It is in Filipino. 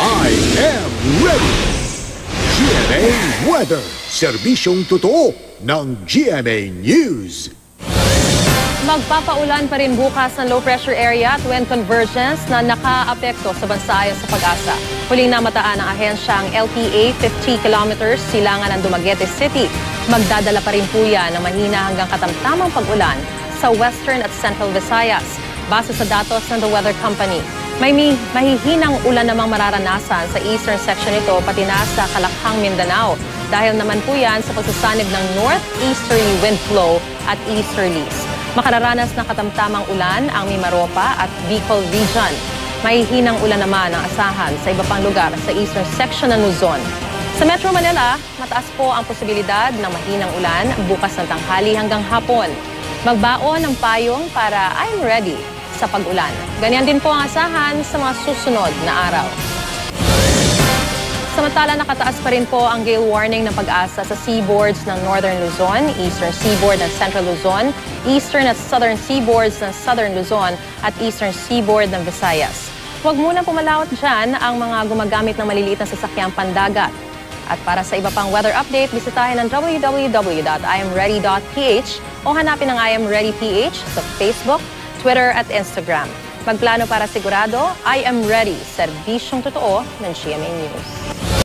I am ready! GMA Weather, serbisyong totoo ng GMA News. Magpapaulan pa rin bukas ng low pressure area at wind convergence na nakaapekto sa bansa ayon sa Pag-asa. Huling namataan ng ahensya ang LPA 50 kilometers silangan ng Dumaguete City. Magdadala pa rin po yan ng mahina hanggang katamtamang pag-ulan sa Western at Central Visayas. Base sa datos ng The Weather Company, may mahihinang ulan namang mararanasan sa eastern section nito pati na sa Kalakhang, Mindanao. Dahil naman po yan sa pagsasanib ng northeasterly wind flow at easterlies. Makararanas ng katamtamang ulan ang Mimaropa at Bicol Region. Mahihinang ulan naman ang asahan sa iba pang lugar sa eastern section ng Luzon. Sa Metro Manila, mataas po ang posibilidad ng mahinang ulan bukas ng tanghali hanggang hapon. Magbaon ng payong para I'm ready sa pag-ulan. Ganyan din po ang asahan sa mga susunod na araw. Samantala, nakataas pa rin po ang gale warning ng Pag-asa sa seaboards ng Northern Luzon, Eastern Seaboard ng Central Luzon, Eastern at Southern Seaboards ng Southern Luzon at Eastern Seaboard ng Visayas. Huwag muna pumalawat dyan ang mga gumagamit ng maliliit na sasakyang pandagat. At para sa iba pang weather update, bisitahin ang www.imready.ph o hanapin ang I Am Ready PH sa Facebook, Twitter at Instagram. Magplano para sigurado, I Am Ready, serbisyong totoo ng GMA News.